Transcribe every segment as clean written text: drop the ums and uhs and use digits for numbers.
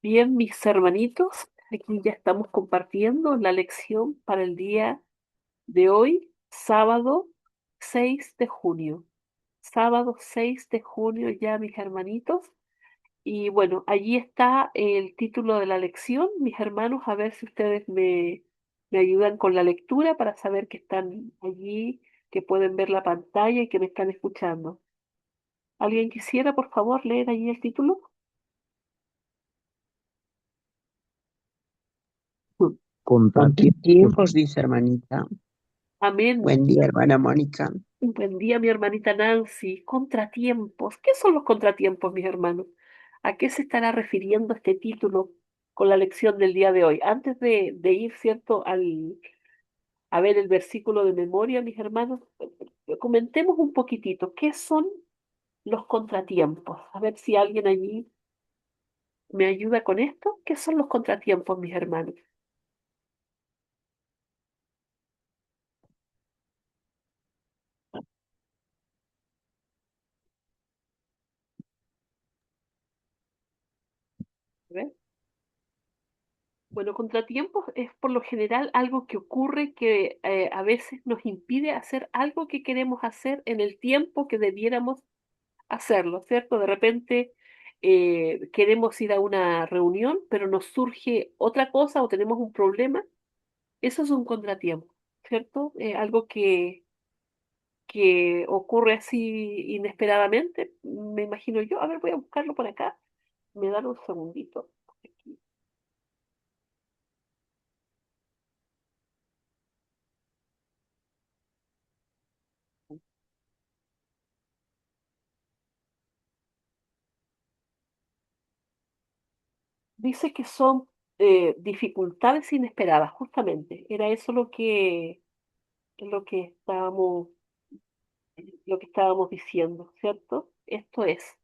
Bien, mis hermanitos, aquí ya estamos compartiendo la lección para el día de hoy, sábado 6 de junio. Sábado 6 de junio ya, mis hermanitos. Y bueno, allí está el título de la lección. Mis hermanos, a ver si ustedes me ayudan con la lectura para saber que están allí, que pueden ver la pantalla y que me están escuchando. ¿Alguien quisiera, por favor, leer allí el título? Contratiempos, dice hermanita. Amén. Buen día, hermana Mónica. Un buen día, mi hermanita Nancy. Contratiempos. ¿Qué son los contratiempos, mis hermanos? ¿A qué se estará refiriendo este título con la lección del día de hoy? Antes de ir, ¿cierto?, a ver el versículo de memoria, mis hermanos, comentemos un poquitito. ¿Qué son los contratiempos? A ver si alguien allí me ayuda con esto. ¿Qué son los contratiempos, mis hermanos? A ver. Bueno, contratiempos es por lo general algo que ocurre que a veces nos impide hacer algo que queremos hacer en el tiempo que debiéramos hacerlo, ¿cierto? De repente queremos ir a una reunión, pero nos surge otra cosa o tenemos un problema. Eso es un contratiempo, ¿cierto? Algo que ocurre así inesperadamente, me imagino yo. A ver, voy a buscarlo por acá. Me dan un segundito. Aquí. Dice que son dificultades inesperadas, justamente. Era eso lo que lo que estábamos diciendo, ¿cierto? Esto es,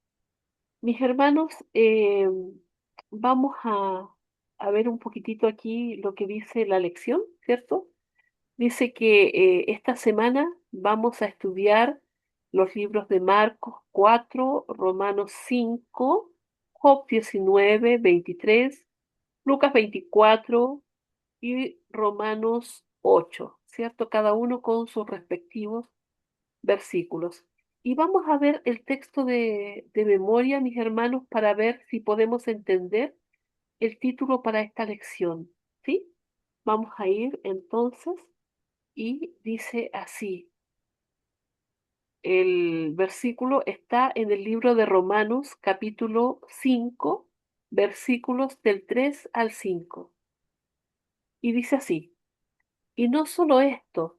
mis hermanos, vamos a ver un poquitito aquí lo que dice la lección, ¿cierto? Dice que esta semana vamos a estudiar los libros de Marcos 4, Romanos 5, Job 19, 23, Lucas 24 y Romanos 8, ¿cierto? Cada uno con sus respectivos versículos. Y vamos a ver el texto de memoria, mis hermanos, para ver si podemos entender el título para esta lección, ¿sí? Vamos a ir entonces y dice así. El versículo está en el libro de Romanos, capítulo 5, versículos del 3 al 5. Y dice así. Y no solo esto,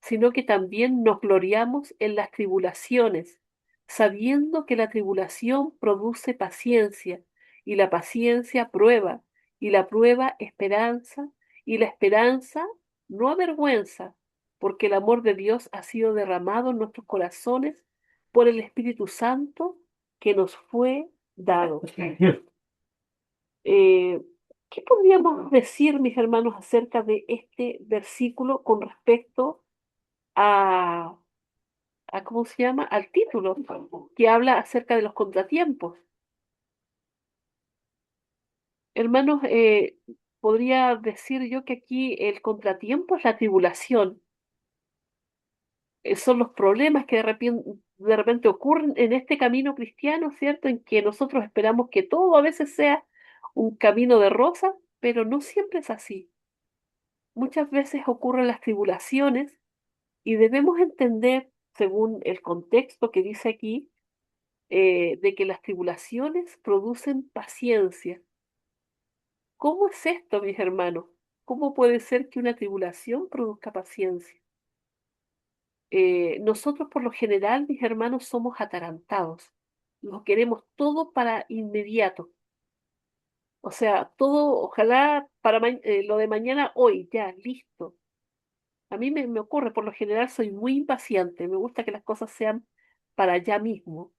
sino que también nos gloriamos en las tribulaciones, sabiendo que la tribulación produce paciencia, y la paciencia prueba, y la prueba esperanza, y la esperanza no avergüenza, porque el amor de Dios ha sido derramado en nuestros corazones por el Espíritu Santo que nos fue dado. Eh, ¿Qué podríamos decir, mis hermanos, acerca de este versículo con respecto a, ¿cómo se llama? Al título, que habla acerca de los contratiempos? Hermanos, podría decir yo que aquí el contratiempo es la tribulación, son los problemas que de repente ocurren en este camino cristiano, ¿cierto? En que nosotros esperamos que todo a veces sea un camino de rosas, pero no siempre es así. Muchas veces ocurren las tribulaciones y debemos entender, según el contexto que dice aquí, de que las tribulaciones producen paciencia. ¿Cómo es esto, mis hermanos? ¿Cómo puede ser que una tribulación produzca paciencia? Nosotros por lo general, mis hermanos, somos atarantados. Lo queremos todo para inmediato. O sea, todo, ojalá para lo de mañana, hoy, ya, listo. A mí me ocurre, por lo general soy muy impaciente, me gusta que las cosas sean para allá mismo.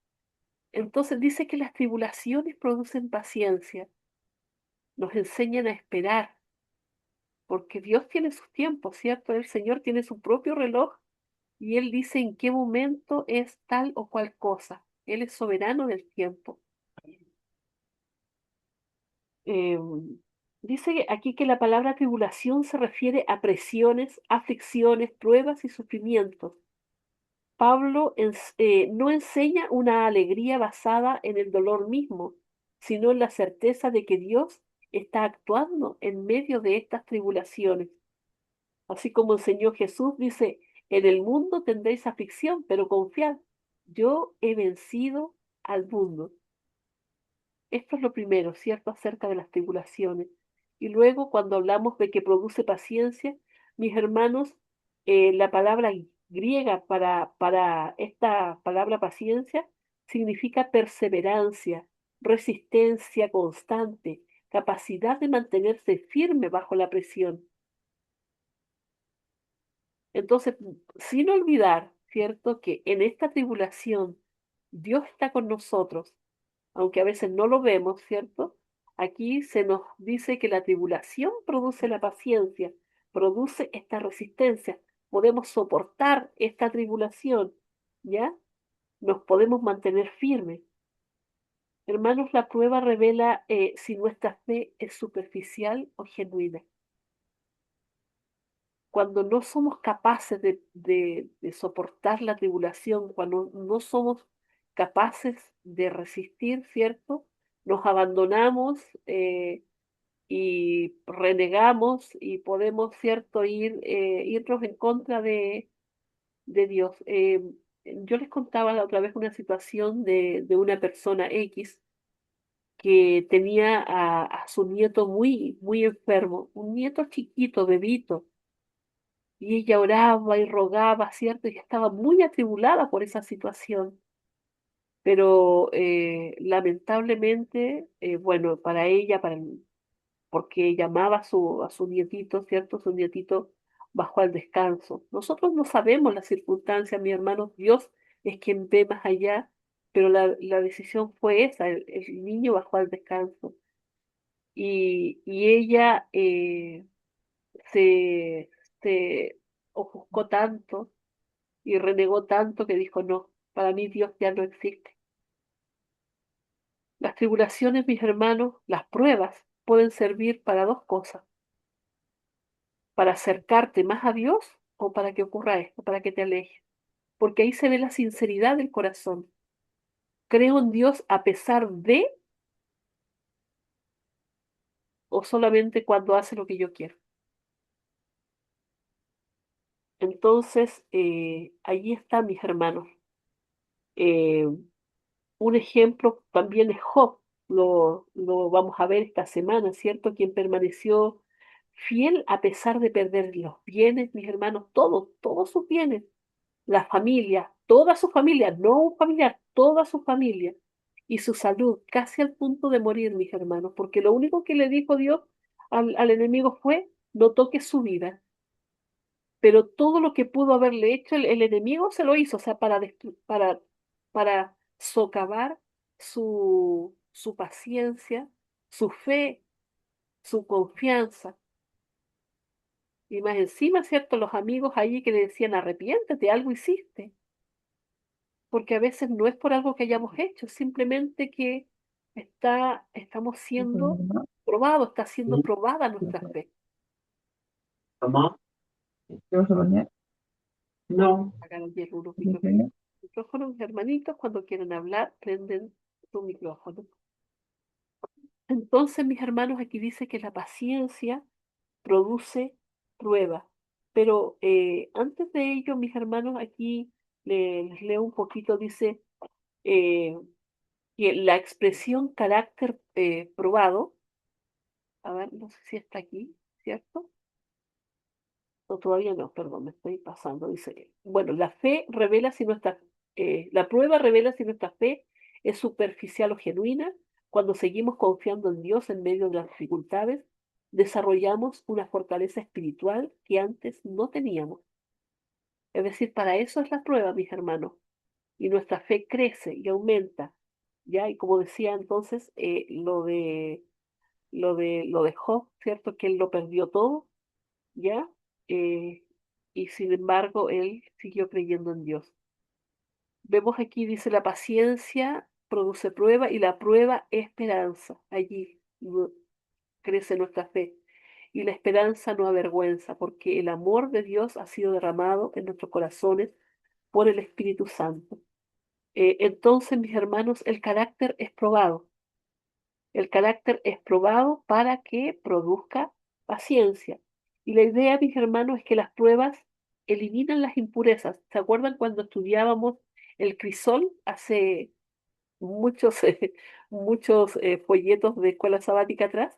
Entonces dice que las tribulaciones producen paciencia, nos enseñan a esperar, porque Dios tiene sus tiempos, ¿cierto? El Señor tiene su propio reloj y Él dice en qué momento es tal o cual cosa. Él es soberano del tiempo. Eh, dice aquí que la palabra tribulación se refiere a presiones, aflicciones, pruebas y sufrimientos. Pablo no enseña una alegría basada en el dolor mismo, sino en la certeza de que Dios está actuando en medio de estas tribulaciones. Así como enseñó Jesús, dice, en el mundo tendréis aflicción, pero confiad, yo he vencido al mundo. Esto es lo primero, ¿cierto? Acerca de las tribulaciones. Y luego, cuando hablamos de que produce paciencia, mis hermanos, la palabra griega para esta palabra paciencia significa perseverancia, resistencia constante, capacidad de mantenerse firme bajo la presión. Entonces, sin olvidar, ¿cierto?, que en esta tribulación Dios está con nosotros, aunque a veces no lo vemos, ¿cierto? Aquí se nos dice que la tribulación produce la paciencia, produce esta resistencia. Podemos soportar esta tribulación, ¿ya? Nos podemos mantener firmes. Hermanos, la prueba revela si nuestra fe es superficial o genuina. Cuando no somos capaces de soportar la tribulación, cuando no somos capaces de resistir, ¿cierto? Nos abandonamos y renegamos y podemos, ¿cierto?, irnos en contra de Dios. Yo les contaba la otra vez una situación de una persona X que tenía a su nieto muy, muy enfermo, un nieto chiquito, bebito, y ella oraba y rogaba, ¿cierto? Y estaba muy atribulada por esa situación. Pero lamentablemente, bueno, para ella, porque llamaba a su nietito, ¿cierto? Su nietito bajó al descanso. Nosotros no sabemos las circunstancias, mi hermano, Dios es quien ve más allá, pero la decisión fue esa, el niño bajó al descanso. Y ella se, se ofuscó tanto y renegó tanto que dijo, no, para mí Dios ya no existe. Las tribulaciones, mis hermanos, las pruebas pueden servir para dos cosas, para acercarte más a Dios o para que ocurra esto, para que te alejes, porque ahí se ve la sinceridad del corazón. ¿Creo en Dios a pesar de o solamente cuando hace lo que yo quiero? Entonces, allí están mis hermanos. Eh, Un ejemplo también es Job, lo vamos a ver esta semana, ¿cierto? Quien permaneció fiel a pesar de perder los bienes, mis hermanos, todos sus bienes, la familia, toda su familia, no un familiar, toda su familia, y su salud, casi al punto de morir, mis hermanos, porque lo único que le dijo Dios al enemigo fue, no toques su vida, pero todo lo que pudo haberle hecho el enemigo se lo hizo, o sea, para socavar su paciencia, su fe, su confianza. Y más encima, ¿cierto? Los amigos allí que le decían, arrepiéntete, algo hiciste, porque a veces no es por algo que hayamos hecho, es simplemente que estamos siendo probados, está siendo probada nuestra fe. ¿Cómo? ¿Qué vas a bañar? Vamos No. a apagar allí algunos ¿En serio? micrófonos, hermanitos, cuando quieren hablar, prenden su micrófono. Entonces, mis hermanos, aquí dice que la paciencia produce prueba. Pero antes de ello, mis hermanos, aquí les leo un poquito, dice eh, que la expresión carácter probado, a ver, no sé si está aquí, ¿cierto? No, todavía no, perdón, me estoy pasando. Dice, bueno, la prueba revela si nuestra fe es superficial o genuina. Cuando seguimos confiando en Dios en medio de las dificultades, desarrollamos una fortaleza espiritual que antes no teníamos. Es decir, para eso es la prueba, mis hermanos. Y nuestra fe crece y aumenta. ¿Ya? Y como decía entonces, lo de Job, ¿cierto? Que él lo perdió todo, ¿ya? Eh, y sin embargo, él siguió creyendo en Dios. Vemos aquí, dice, la paciencia produce prueba y la prueba esperanza. Allí. crece nuestra fe. Y la esperanza no avergüenza, porque el amor de Dios ha sido derramado en nuestros corazones por el Espíritu Santo. Entonces, mis hermanos, el carácter es probado. El carácter es probado para que produzca paciencia. Y la idea, mis hermanos, es que las pruebas eliminan las impurezas. ¿Se acuerdan cuando estudiábamos el crisol hace muchos, muchos folletos de escuela sabática atrás?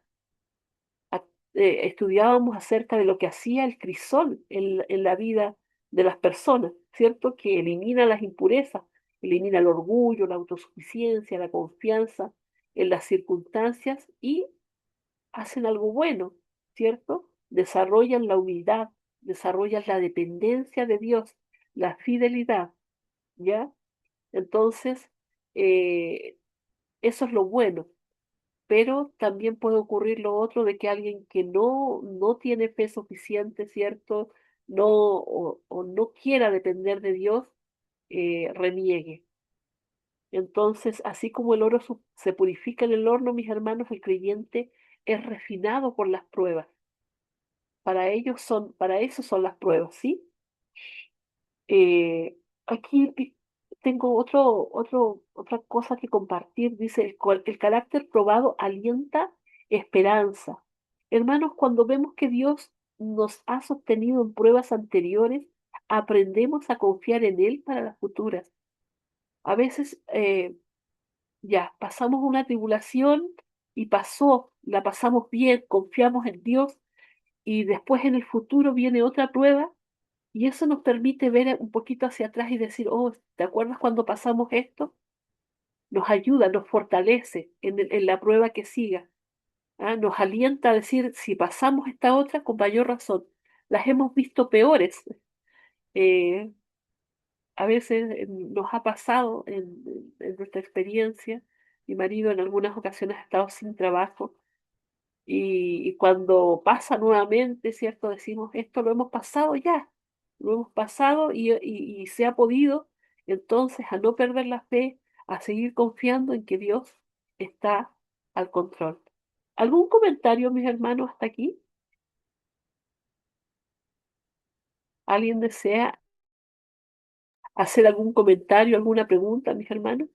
A- Estudiábamos acerca de lo que hacía el crisol en la vida de las personas, ¿cierto? Que elimina las impurezas, elimina el orgullo, la autosuficiencia, la confianza en las circunstancias y hacen algo bueno, ¿cierto? Desarrollan la humildad, desarrollan la dependencia de Dios, la fidelidad, ¿ya? Entonces, eh, eso es lo bueno, pero también puede ocurrir lo otro de que alguien que no tiene fe suficiente, ¿cierto? No, o no quiera depender de Dios, reniegue. Entonces, así como el oro se purifica en el horno, mis hermanos, el creyente es refinado por las pruebas. Para eso son las pruebas, ¿sí? Aquí tengo otra cosa que compartir. Dice, el carácter probado alienta esperanza. Hermanos, cuando vemos que Dios nos ha sostenido en pruebas anteriores, aprendemos a confiar en Él para las futuras. A veces ya pasamos una tribulación y pasó, la pasamos bien, confiamos en Dios y después en el futuro viene otra prueba. Y eso nos permite ver un poquito hacia atrás y decir, oh, ¿te acuerdas cuando pasamos esto? Nos ayuda, nos fortalece en la prueba que siga. ¿Ah? Nos alienta a decir, si pasamos esta otra, con mayor razón. Las hemos visto peores. Eh, a veces nos ha pasado en nuestra experiencia. Mi marido en algunas ocasiones ha estado sin trabajo y cuando pasa nuevamente, ¿cierto? Decimos, esto lo hemos pasado ya, lo hemos pasado y se ha podido, entonces, a no perder la fe, a seguir confiando en que Dios está al control. ¿Algún comentario, mis hermanos, hasta aquí? ¿Alguien desea hacer algún comentario, alguna pregunta, mis hermanos?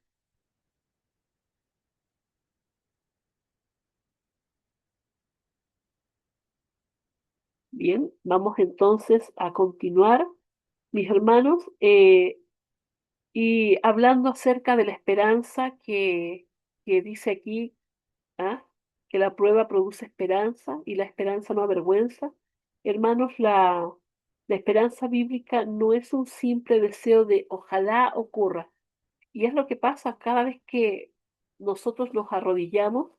Bien, vamos entonces a continuar, mis hermanos, y hablando acerca de la esperanza que dice aquí, ¿ah? Que la prueba produce esperanza y la esperanza no avergüenza. Hermanos, la esperanza bíblica no es un simple deseo de ojalá ocurra. Y es lo que pasa cada vez que nosotros nos arrodillamos,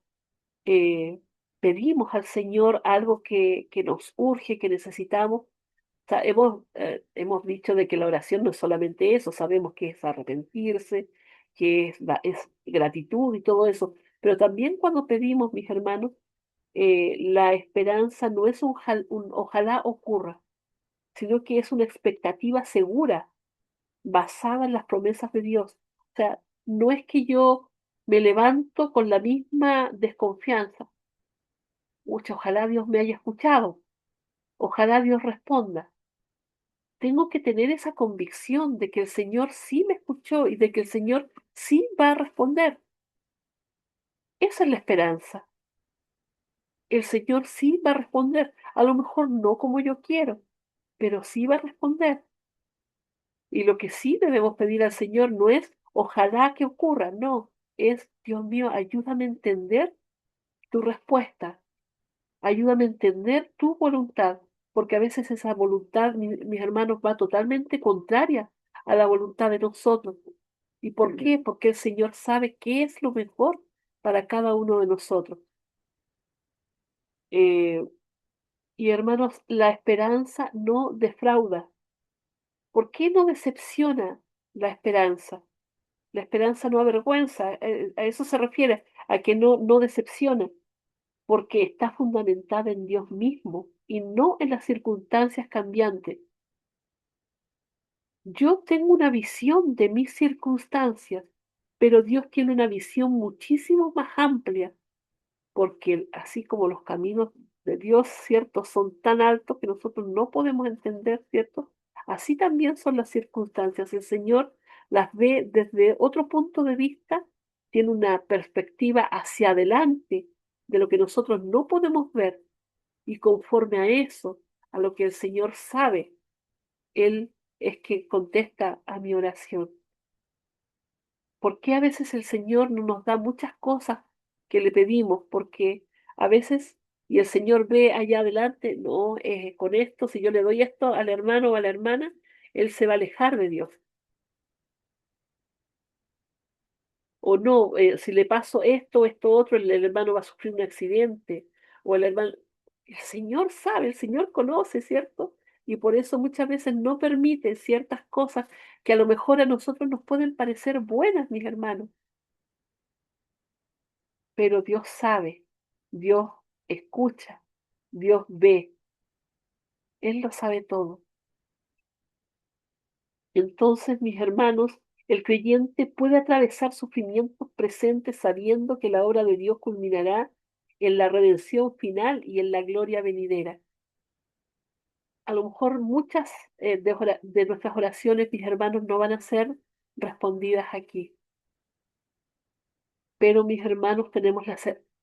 eh, pedimos al Señor algo que nos urge, que necesitamos. Sea, hemos dicho de que la oración no es solamente eso, sabemos que es arrepentirse, que es gratitud y todo eso, pero también cuando pedimos, mis hermanos, la esperanza no es un ojalá ocurra, sino que es una expectativa segura, basada en las promesas de Dios. O sea, no es que yo me levanto con la misma desconfianza. Ucha, ojalá Dios me haya escuchado, ojalá Dios responda. Tengo que tener esa convicción de que el Señor sí me escuchó y de que el Señor sí va a responder. Esa es la esperanza. El Señor sí va a responder. A lo mejor no como yo quiero, pero sí va a responder. Y lo que sí debemos pedir al Señor no es ojalá que ocurra, no, es Dios mío, ayúdame a entender tu respuesta. Ayúdame a entender tu voluntad, porque a veces esa voluntad, mis hermanos, va totalmente contraria a la voluntad de nosotros. ¿Y por qué? Porque el Señor sabe qué es lo mejor para cada uno de nosotros. Eh, y hermanos, la esperanza no defrauda. ¿Por qué no decepciona la esperanza? La esperanza no avergüenza, a eso se refiere, a que no decepciona, porque está fundamentada en Dios mismo y no en las circunstancias cambiantes. Yo tengo una visión de mis circunstancias, pero Dios tiene una visión muchísimo más amplia. porque así como los caminos de Dios, ¿cierto?, son tan altos que nosotros no podemos entender, ¿cierto? Así también son las circunstancias. El Señor las ve desde otro punto de vista, tiene una perspectiva hacia adelante de lo que nosotros no podemos ver y conforme a eso, a lo que el Señor sabe, Él es que contesta a mi oración. ¿Por qué a veces el Señor no nos da muchas cosas que le pedimos? Porque a veces, y el Señor ve allá adelante, no, con esto, si yo le doy esto al hermano o a la hermana, Él se va a alejar de Dios. O no, si le paso esto, esto otro, el hermano va a sufrir un accidente. O el hermano, el Señor sabe, el Señor conoce, ¿cierto? Y por eso muchas veces no permite ciertas cosas que a lo mejor a nosotros nos pueden parecer buenas, mis hermanos. Pero Dios sabe, Dios escucha, Dios ve, Él lo sabe todo. Entonces, mis hermanos, el creyente puede atravesar sufrimientos presentes sabiendo que la obra de Dios culminará en la redención final y en la gloria venidera. A lo mejor muchas de nuestras oraciones, mis hermanos, no van a ser respondidas aquí, pero mis hermanos tenemos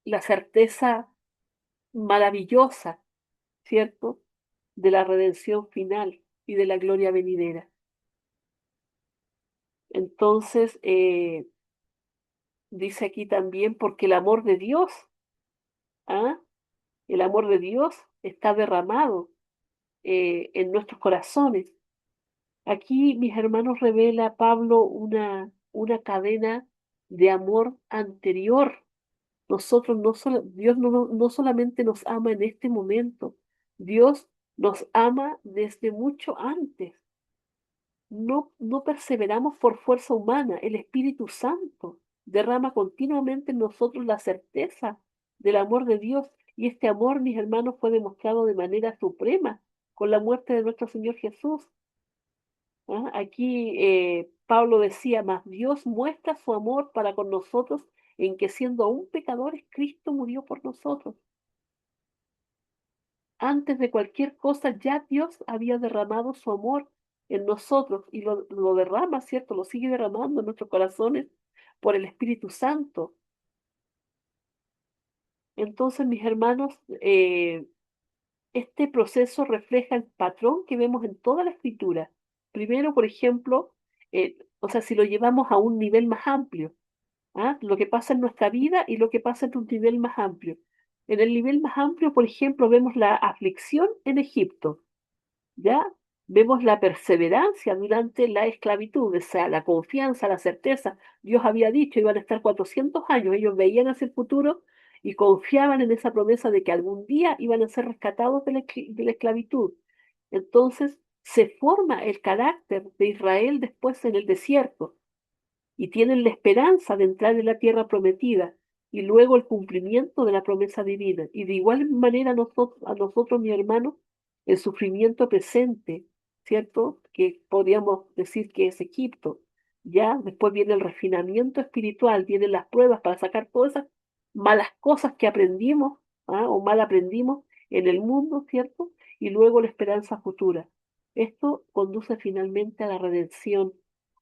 la certeza maravillosa, ¿cierto?, de la redención final y de la gloria venidera. Entonces, dice aquí también, porque el amor de Dios, ¿ah? El amor de Dios está derramado en nuestros corazones. Aquí, mis hermanos, revela Pablo una cadena de amor anterior. Nosotros Dios no solamente nos ama en este momento, Dios nos ama desde mucho antes. No perseveramos por fuerza humana. El Espíritu Santo derrama continuamente en nosotros la certeza del amor de Dios. Y este amor, mis hermanos, fue demostrado de manera suprema con la muerte de nuestro Señor Jesús. ¿Ah? Aquí Pablo decía, mas Dios muestra su amor para con nosotros en que siendo aún pecadores, Cristo murió por nosotros. Antes de cualquier cosa, ya Dios había derramado su amor en nosotros y lo derrama, ¿cierto? Lo sigue derramando en nuestros corazones por el Espíritu Santo. Entonces, mis hermanos, este proceso refleja el patrón que vemos en toda la escritura. Primero, por ejemplo, o sea, si lo llevamos a un nivel más amplio, ¿ah? Lo que pasa en nuestra vida y lo que pasa en un nivel más amplio. En el nivel más amplio, por ejemplo, vemos la aflicción en Egipto. ¿Ya? Vemos la perseverancia durante la esclavitud, o sea, la confianza, la certeza. Dios había dicho, iban a estar 400 años, ellos veían hacia el futuro y confiaban en esa promesa de que algún día iban a ser rescatados de la esclavitud. Entonces, se forma el carácter de Israel después en el desierto y tienen la esperanza de entrar en la tierra prometida y luego el cumplimiento de la promesa divina. Y de igual manera a nosotros, mi hermano, el sufrimiento presente, ¿cierto? Que podríamos decir que es Egipto. Ya después viene el refinamiento espiritual, vienen las pruebas para sacar todas esas malas cosas que aprendimos, ¿ah? O mal aprendimos en el mundo, ¿cierto? Y luego la esperanza futura. Esto conduce finalmente a la redención,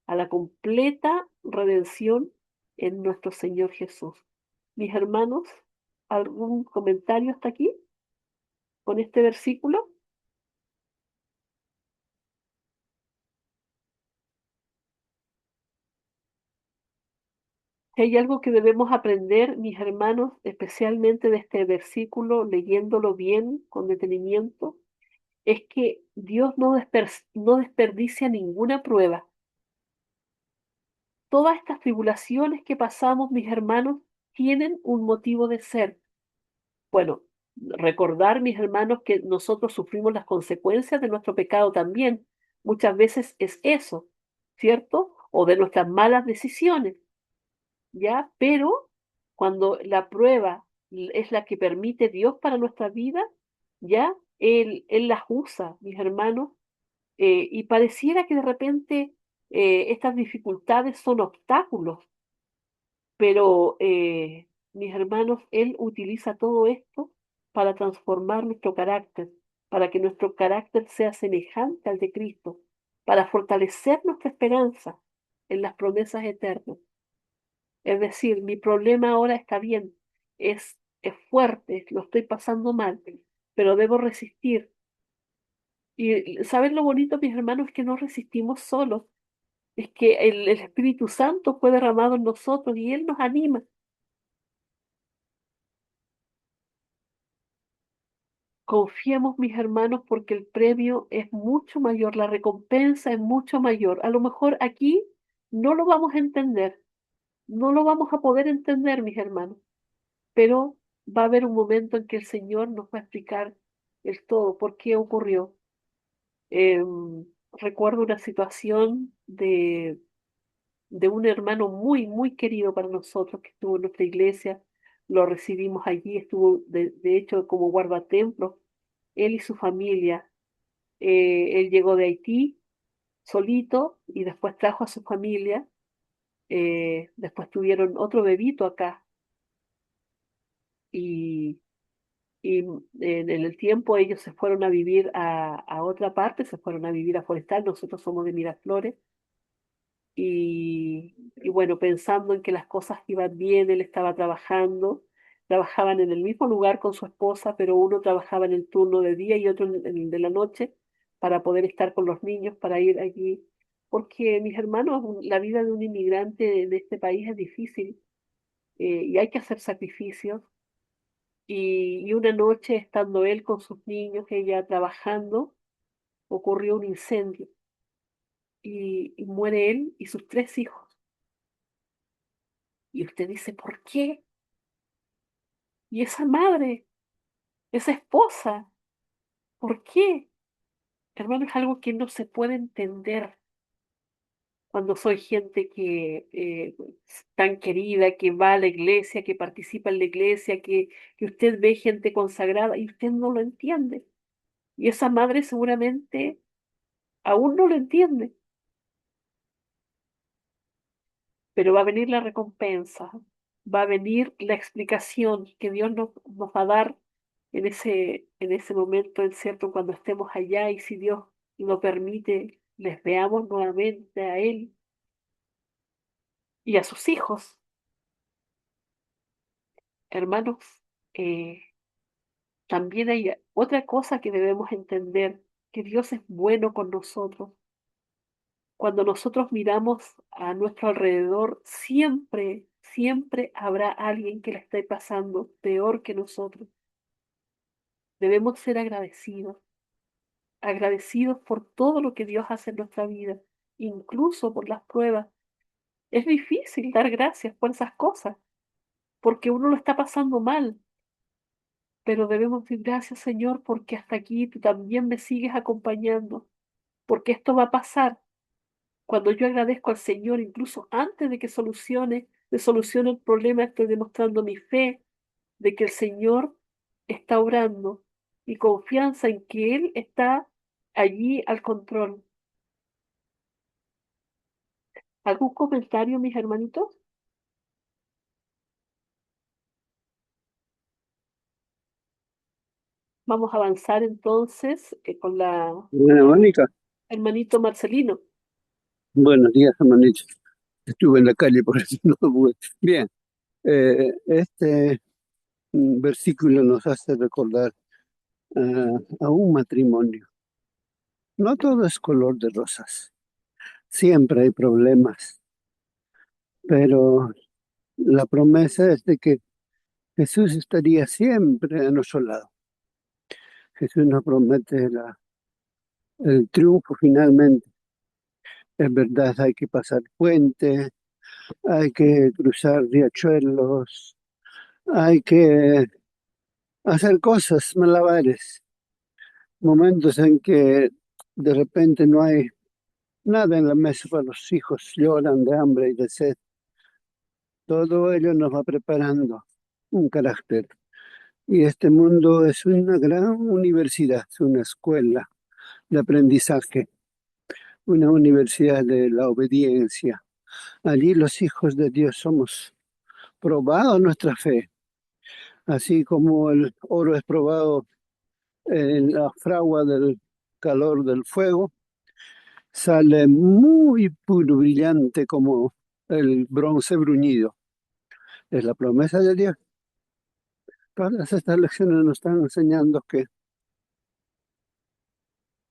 a la completa redención en nuestro Señor Jesús. Mis hermanos, ¿algún comentario hasta aquí con este versículo? Si hay algo que debemos aprender, mis hermanos, especialmente de este versículo, leyéndolo bien, con detenimiento, es que Dios no desperdicia ninguna prueba. Todas estas tribulaciones que pasamos, mis hermanos, tienen un motivo de ser. Bueno, recordar, mis hermanos, que nosotros sufrimos las consecuencias de nuestro pecado también. Muchas veces es eso, ¿cierto? O de nuestras malas decisiones, ¿ya? Pero cuando la prueba es la que permite Dios para nuestra vida, ¿ya? Él las usa, mis hermanos, y pareciera que de repente estas dificultades son obstáculos, pero Mis hermanos, Él utiliza todo esto para transformar nuestro carácter, para que nuestro carácter sea semejante al de Cristo, para fortalecer nuestra esperanza en las promesas eternas. Es decir, mi problema ahora está bien, es fuerte, lo estoy pasando mal, pero debo resistir. Y ¿saben lo bonito, mis hermanos? Es que no resistimos solos, es que el Espíritu Santo fue derramado en nosotros y Él nos anima. Confiemos, mis hermanos, porque el premio es mucho mayor, la recompensa es mucho mayor. A lo mejor aquí no lo vamos a entender, no lo vamos a poder entender, mis hermanos, pero va a haber un momento en que el Señor nos va a explicar el todo, por qué ocurrió. Recuerdo una situación de un hermano muy, muy querido para nosotros que estuvo en nuestra iglesia, lo recibimos allí, estuvo de hecho como guardatemplo, él y su familia. Él llegó de Haití solito y después trajo a su familia. Después tuvieron otro bebito acá y, en el tiempo ellos se fueron a vivir a otra parte, se fueron a vivir a Forestal, nosotros somos de Miraflores. Y bueno, pensando en que las cosas iban bien, él estaba trabajando, trabajaban en el mismo lugar con su esposa, pero uno trabajaba en el turno de día y otro en el de la noche para poder estar con los niños, para ir allí. Porque, mis hermanos, la vida de un inmigrante en este país es difícil, y hay que hacer sacrificios. Y una noche, estando él con sus niños, ella trabajando, ocurrió un incendio y muere él y sus tres hijos. Y usted dice, ¿por qué? Y esa madre, esa esposa, ¿por qué? Hermano, es algo que no se puede entender cuando soy gente que es tan querida, que va a la iglesia, que participa en la iglesia, que usted ve gente consagrada y usted no lo entiende. Y esa madre seguramente aún no lo entiende, pero va a venir la recompensa, va a venir la explicación que Dios nos va a dar en ese momento, en cierto, cuando estemos allá y si Dios lo permite, les veamos nuevamente a Él y a sus hijos. Hermanos, eh, también hay otra cosa que debemos entender, que Dios es bueno con nosotros. Cuando nosotros miramos a nuestro alrededor, siempre, siempre habrá alguien que la esté pasando peor que nosotros. Debemos ser agradecidos, agradecidos por todo lo que Dios hace en nuestra vida, incluso por las pruebas. Es difícil dar gracias por esas cosas, porque uno lo está pasando mal, pero debemos decir gracias, Señor, porque hasta aquí tú también me sigues acompañando, porque esto va a pasar. Cuando yo agradezco al Señor, incluso antes de que solucione el problema, estoy demostrando mi fe de que el Señor está obrando y confianza en que Él está allí al control. ¿Algún comentario, mis hermanitos? Vamos a avanzar entonces con la Bueno, Mónica, hermanito Marcelino. buenos días, hermanito. Estuve en la calle, por eso no pude. Bien, este versículo nos hace recordar a un matrimonio. No todo es color de rosas, siempre hay problemas, pero la promesa es de que Jesús estaría siempre a nuestro lado. Jesús nos promete el triunfo finalmente. Es verdad, hay que pasar puente, hay que cruzar riachuelos, hay que hacer cosas, malabares, momentos en que de repente no hay nada en la mesa para los hijos, lloran de hambre y de sed. Todo ello nos va preparando un carácter. Y este mundo es una gran universidad, una escuela de aprendizaje, una universidad de la obediencia. Allí los hijos de Dios somos probado nuestra fe, así como el oro es probado en la fragua del calor del fuego, sale muy puro, brillante como el bronce bruñido. Es la promesa de Dios. Todas estas lecciones nos están enseñando que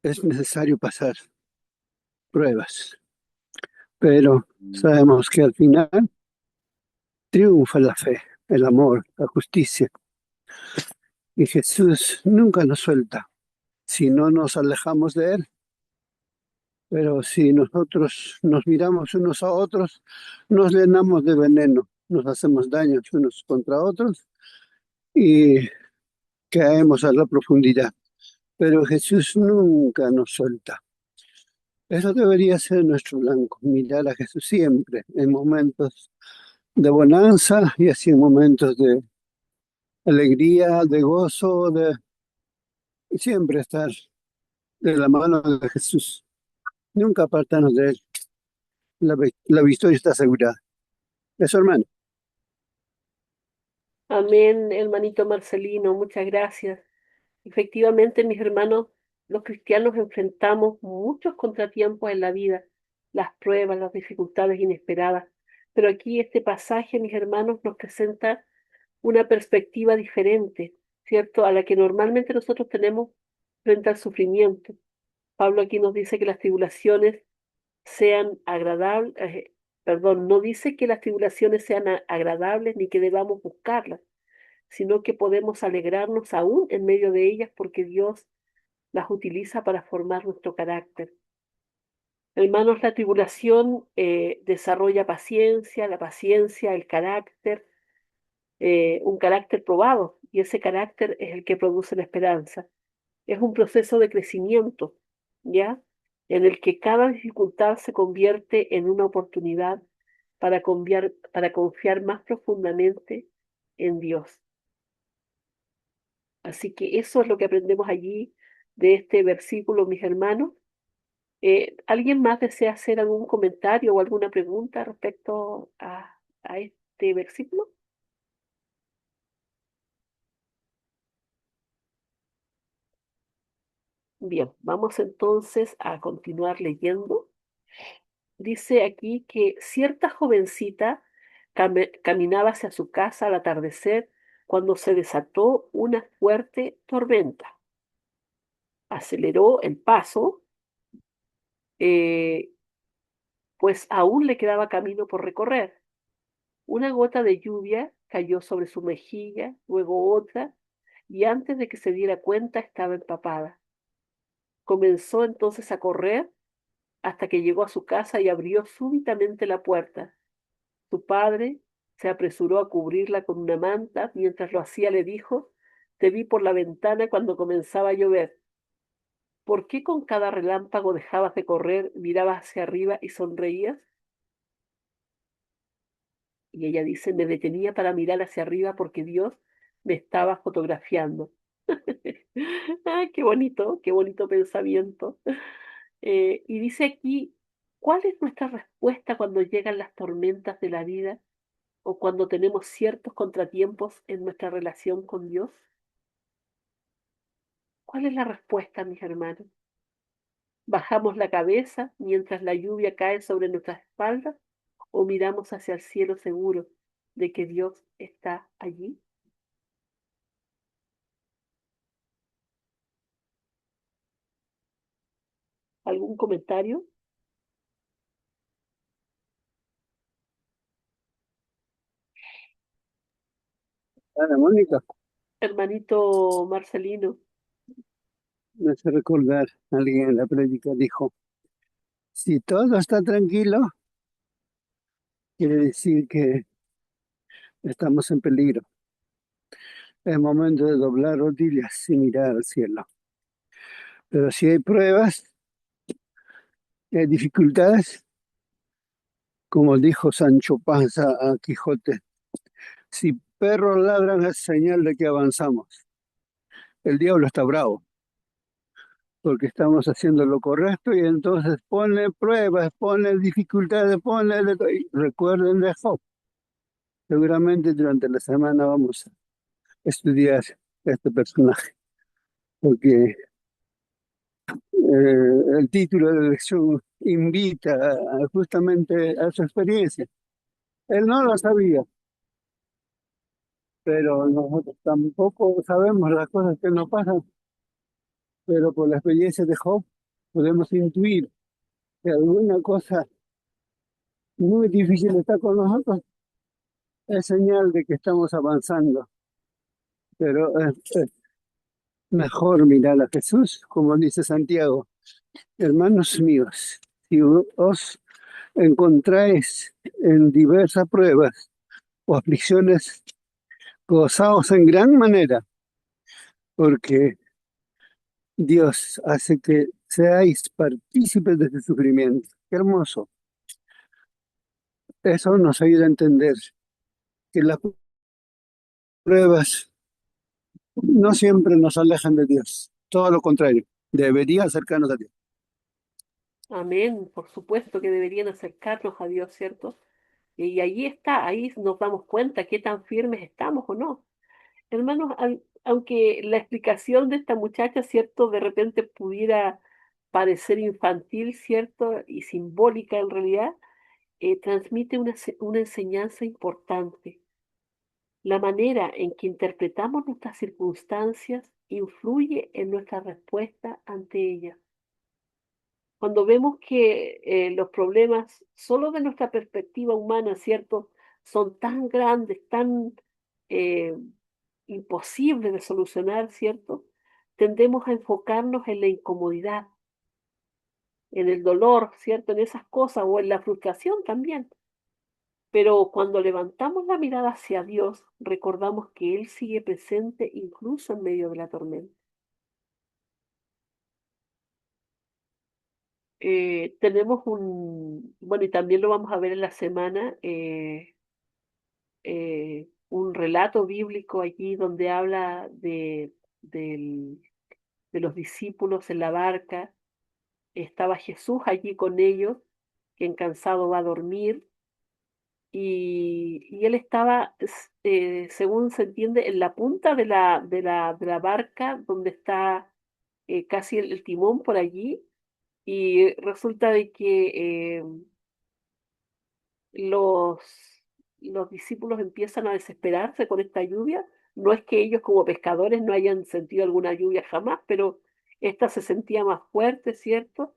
es necesario pasar pruebas, pero sabemos que al final triunfa la fe, el amor, la justicia, y Jesús nunca nos suelta si no nos alejamos de Él. Pero si nosotros nos miramos unos a otros, nos llenamos de veneno, nos hacemos daños unos contra otros y caemos a la profundidad. Pero Jesús nunca nos suelta. Eso debería ser nuestro blanco, mirar a Jesús siempre, en momentos de bonanza y así en momentos de alegría, de gozo, de siempre estar de la mano de Jesús. Nunca apartarnos de Él. La victoria está asegurada. Eso, hermano. Amén, hermanito Marcelino, muchas gracias. Efectivamente, mis hermanos, los cristianos enfrentamos muchos contratiempos en la vida, las pruebas, las dificultades inesperadas, pero aquí este pasaje, mis hermanos, nos presenta una perspectiva diferente, ¿cierto? A la que normalmente nosotros tenemos frente al sufrimiento. Pablo aquí nos dice que las tribulaciones sean agradables, perdón, no dice que las tribulaciones sean agradables ni que debamos buscarlas, sino que podemos alegrarnos aún en medio de ellas porque Dios las utiliza para formar nuestro carácter. Hermanos, la tribulación desarrolla paciencia, la paciencia, el carácter, un carácter probado, y ese carácter es el que produce la esperanza. Es un proceso de crecimiento, ¿ya? En el que cada dificultad se convierte en una oportunidad para confiar más profundamente en Dios. Así que eso es lo que aprendemos allí de este versículo, mis hermanos. ¿Alguien más desea hacer algún comentario o alguna pregunta respecto a este versículo? Bien, vamos entonces a continuar leyendo. Dice aquí que cierta jovencita caminaba hacia su casa al atardecer cuando se desató una fuerte tormenta. Aceleró el paso, eh, pues aún le quedaba camino por recorrer. Una gota de lluvia cayó sobre su mejilla, luego otra, y antes de que se diera cuenta estaba empapada. Comenzó entonces a correr hasta que llegó a su casa y abrió súbitamente la puerta. Su padre se apresuró a cubrirla con una manta. Mientras lo hacía, le dijo: Te vi por la ventana cuando comenzaba a llover. ¿Por qué con cada relámpago dejabas de correr, mirabas hacia arriba y sonreías? Y ella dice: Me detenía para mirar hacia arriba porque Dios me estaba fotografiando. Ay, qué bonito pensamiento. Y dice aquí, ¿cuál es nuestra respuesta cuando llegan las tormentas de la vida o cuando tenemos ciertos contratiempos en nuestra relación con Dios? ¿Cuál es la respuesta, mis hermanos? ¿Bajamos la cabeza mientras la lluvia cae sobre nuestras espaldas o miramos hacia el cielo seguro de que Dios está allí? ¿Algún comentario? Ana Mónica, Hermanito Marcelino, me hace recordar, alguien en la prédica dijo, si todo está tranquilo, quiere decir que estamos en peligro. Es momento de doblar rodillas y mirar al cielo. Pero si hay pruebas, si hay dificultades, como dijo Sancho Panza a Quijote, si perros ladran es señal de que avanzamos. El diablo está bravo porque estamos haciendo lo correcto y entonces pone pruebas, pone dificultades, pone... Recuerden de Job. Seguramente durante la semana vamos a estudiar este personaje, porque el título de la lección invita justamente a su experiencia. Él no lo sabía, pero nosotros tampoco sabemos las cosas que nos pasan, pero por la experiencia de Job podemos intuir que alguna cosa muy difícil está con nosotros, es señal de que estamos avanzando, pero es mejor mirar a Jesús, como dice Santiago. Hermanos míos, si os encontráis en diversas pruebas o aflicciones, gozaos en gran manera, porque Dios hace que seáis partícipes de su sufrimiento. Qué hermoso. Eso nos ayuda a entender que las pruebas no siempre nos alejan de Dios, todo lo contrario, deberían acercarnos a Dios. Amén, por supuesto que deberían acercarnos a Dios, ¿cierto? Y ahí está, ahí nos damos cuenta qué tan firmes estamos o no. Hermanos, aunque la explicación de esta muchacha, ¿cierto? De repente pudiera parecer infantil, ¿cierto? Y simbólica en realidad, transmite una enseñanza importante. La manera en que interpretamos nuestras circunstancias influye en nuestra respuesta ante ellas. Cuando vemos que los problemas, solo de nuestra perspectiva humana, ¿cierto? Son tan grandes, tan eh, imposibles de solucionar, ¿cierto? Tendemos a enfocarnos en la incomodidad, en el dolor, ¿cierto? En esas cosas o en la frustración también. Pero cuando levantamos la mirada hacia Dios, recordamos que Él sigue presente incluso en medio de la tormenta. Tenemos bueno, y también lo vamos a ver en la semana, un relato bíblico allí donde habla de los discípulos en la barca. Estaba Jesús allí con ellos, quien cansado va a dormir, y él estaba, según se entiende, en la punta de la barca, donde está casi el timón por allí, y resulta de que los, los discípulos empiezan a desesperarse con esta lluvia. No es que ellos como pescadores no hayan sentido alguna lluvia jamás, pero esta se sentía más fuerte, ¿cierto?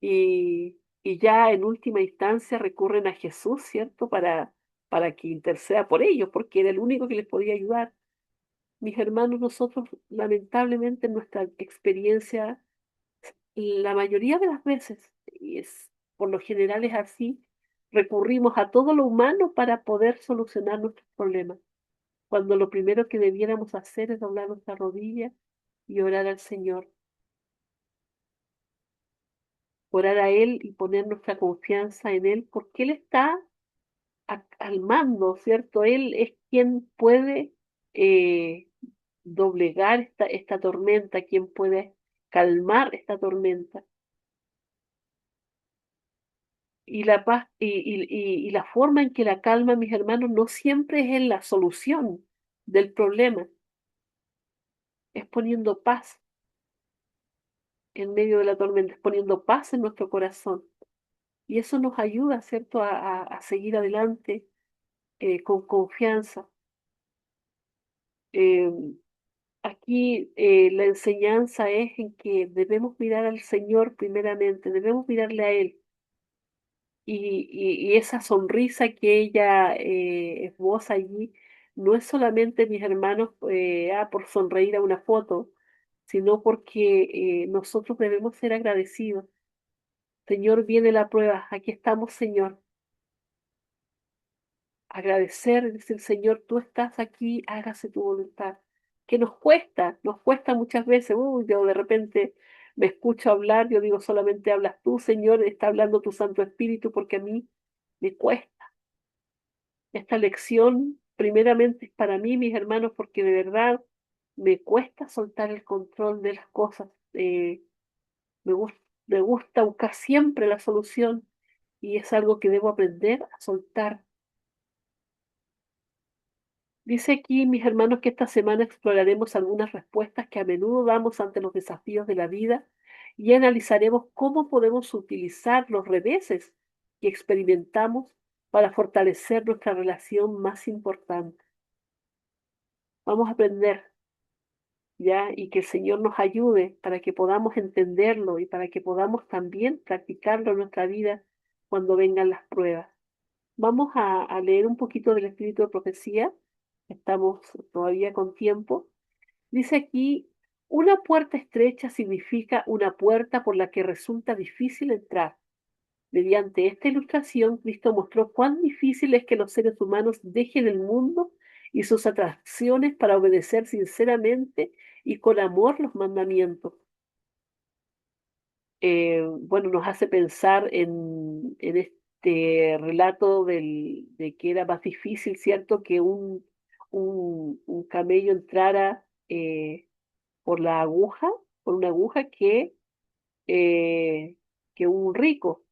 Y ya en última instancia recurren a Jesús, ¿cierto? Para que interceda por ellos, porque era el único que les podía ayudar. Mis hermanos, nosotros lamentablemente en nuestra experiencia, la mayoría de las veces, y es por lo general es así, recurrimos a todo lo humano para poder solucionar nuestros problemas, cuando lo primero que debiéramos hacer es doblar nuestra rodilla y orar al Señor, orar a Él y poner nuestra confianza en Él, porque Él está al mando, ¿cierto? Él es quien puede eh, doblegar esta tormenta, quien puede calmar esta tormenta. Y la paz y la forma en que la calma, mis hermanos, no siempre es en la solución del problema, es poniendo paz en medio de la tormenta, es poniendo paz en nuestro corazón. Y eso nos ayuda, ¿cierto?, a seguir adelante con confianza. Eh, Aquí la enseñanza es en que debemos mirar al Señor primeramente, debemos mirarle a Él. Y esa sonrisa que ella esboza allí no es solamente, mis hermanos, por sonreír a una foto, sino porque nosotros debemos ser agradecidos. Señor, viene la prueba, aquí estamos, Señor. Agradecer, decir, Señor, tú estás aquí, hágase tu voluntad. Que nos cuesta muchas veces. Yo de repente me escucho hablar, yo digo, solamente hablas tú, Señor, está hablando tu Santo Espíritu, porque a mí me cuesta. Esta lección, primeramente, es para mí, mis hermanos, porque de verdad me cuesta soltar el control de las cosas. Me, gus- Me gusta buscar siempre la solución y es algo que debo aprender a soltar. Dice aquí, mis hermanos, que esta semana exploraremos algunas respuestas que a menudo damos ante los desafíos de la vida y analizaremos cómo podemos utilizar los reveses que experimentamos para fortalecer nuestra relación más importante. Vamos a aprender, ¿ya? Y que el Señor nos ayude para que podamos entenderlo y para que podamos también practicarlo en nuestra vida cuando vengan las pruebas. Vamos a leer un poquito del Espíritu de Profecía. Estamos todavía con tiempo. Dice aquí, una puerta estrecha significa una puerta por la que resulta difícil entrar. Mediante esta ilustración, Cristo mostró cuán difícil es que los seres humanos dejen el mundo y sus atracciones para obedecer sinceramente y con amor los mandamientos. Bueno, nos hace pensar en este relato de que era más difícil, ¿cierto?, que un camello entrara por la aguja, por una aguja eh, que un rico.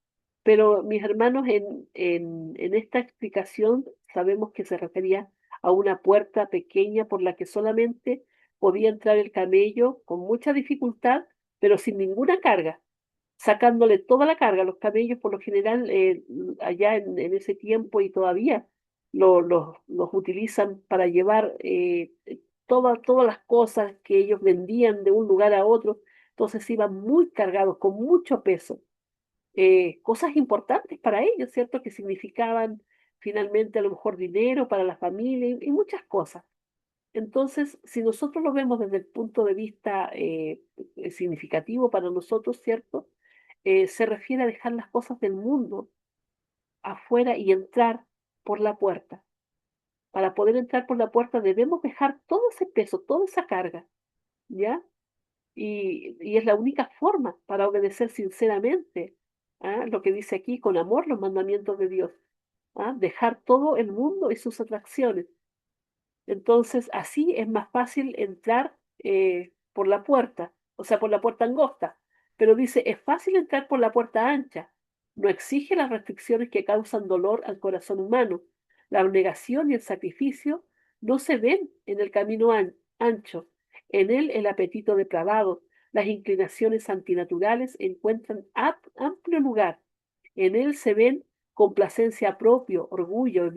Pero mis hermanos, en esta explicación sabemos que se refería a una puerta pequeña por la que solamente podía entrar el camello con mucha dificultad, pero sin ninguna carga, sacándole toda la carga. Los camellos, por lo general, allá en ese tiempo y todavía los utilizan para llevar todas las cosas que ellos vendían de un lugar a otro. Entonces iban muy cargados, con mucho peso. Cosas importantes para ellos, ¿cierto? Que significaban finalmente a lo mejor dinero para la familia y muchas cosas. Entonces, si nosotros lo vemos desde el punto de vista significativo para nosotros, ¿cierto? Se refiere a dejar las cosas del mundo afuera y entrar por la puerta. Para poder entrar por la puerta debemos dejar todo ese peso, toda esa carga, ¿ya? Y es la única forma para obedecer sinceramente, ¿ah? Lo que dice aquí, con amor, los mandamientos de Dios. ¿Ah? Dejar todo el mundo y sus atracciones. Entonces, así es más fácil entrar por la puerta, o sea, por la puerta angosta. Pero dice, es fácil entrar por la puerta ancha. No exige las restricciones que causan dolor al corazón humano. La abnegación y el sacrificio no se ven en el camino ancho. En él el apetito depravado, las inclinaciones antinaturales encuentran amplio lugar. En él se ven complacencia propio, orgullo,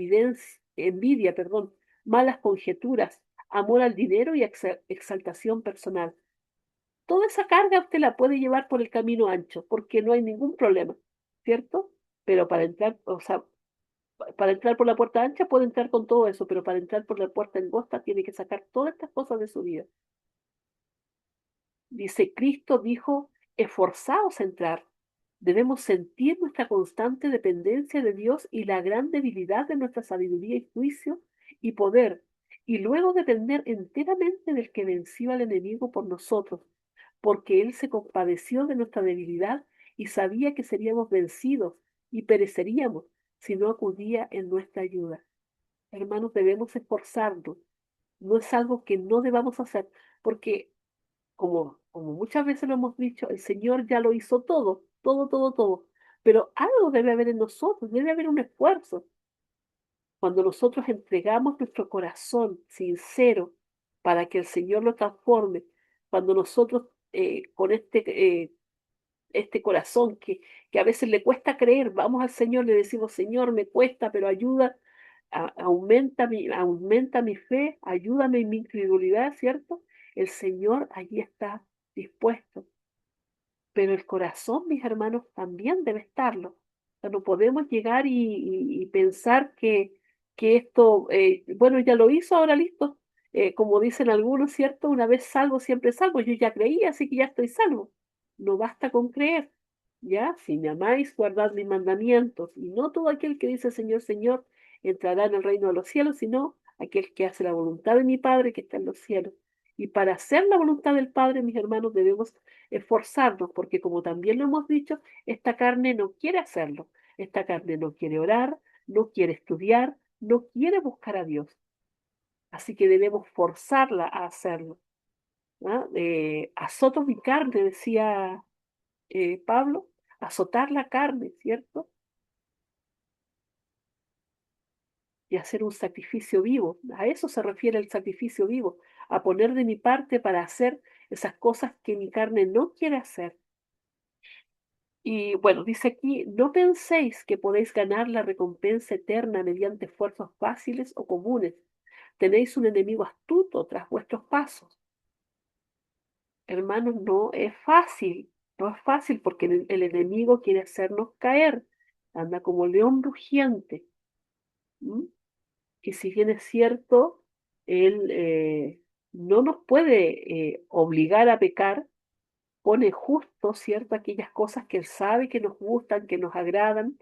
envidia, perdón, malas conjeturas, amor al dinero y exaltación personal. Toda esa carga usted la puede llevar por el camino ancho, porque no hay ningún problema, ¿cierto? Pero para entrar, o sea, para entrar por la puerta ancha puede entrar con todo eso, pero para entrar por la puerta angosta tiene que sacar todas estas cosas de su vida. Dice, Cristo dijo, esforzaos a entrar. Debemos sentir nuestra constante dependencia de Dios y la gran debilidad de nuestra sabiduría y juicio y poder, y luego depender enteramente del que venció al enemigo por nosotros, porque Él se compadeció de nuestra debilidad y sabía que seríamos vencidos y pereceríamos si no acudía en nuestra ayuda. Hermanos, debemos esforzarnos. No es algo que no debamos hacer, porque como muchas veces lo hemos dicho, el Señor ya lo hizo todo, todo, todo, todo. Pero algo debe haber en nosotros, debe haber un esfuerzo. Cuando nosotros entregamos nuestro corazón sincero para que el Señor lo transforme, cuando nosotros con este corazón que a veces le cuesta creer, vamos al Señor, le decimos, Señor, me cuesta, pero ayuda, aumenta mi fe, ayúdame en mi incredulidad, ¿cierto? El Señor allí está dispuesto, pero el corazón, mis hermanos, también debe estarlo. O sea, no podemos llegar y pensar que esto, bueno, ya lo hizo, ahora listo. Como dicen algunos, ¿cierto? Una vez salvo, siempre salvo. Yo ya creí, así que ya estoy salvo. No basta con creer, ¿ya? Si me amáis, guardad mis mandamientos. Y no todo aquel que dice Señor, Señor, entrará en el reino de los cielos, sino aquel que hace la voluntad de mi Padre que está en los cielos. Y para hacer la voluntad del Padre, mis hermanos, debemos esforzarnos, porque como también lo hemos dicho, esta carne no quiere hacerlo. Esta carne no quiere orar, no quiere estudiar, no quiere buscar a Dios. Así que debemos forzarla a hacerlo. ¿Ah? Azoto mi carne, decía Pablo, azotar la carne, ¿cierto? y hacer un sacrificio vivo. A eso se refiere el sacrificio vivo, a poner de mi parte para hacer esas cosas que mi carne no quiere hacer. Y bueno, dice aquí, no penséis que podéis ganar la recompensa eterna mediante esfuerzos fáciles o comunes. Tenéis un enemigo astuto tras vuestros pasos. Hermanos, no es fácil porque el enemigo quiere hacernos caer, anda como león rugiente. ¿M? Y si bien es cierto, él no nos puede obligar a pecar, pone justo, ¿cierto?, aquellas cosas que él sabe que nos gustan, que nos agradan.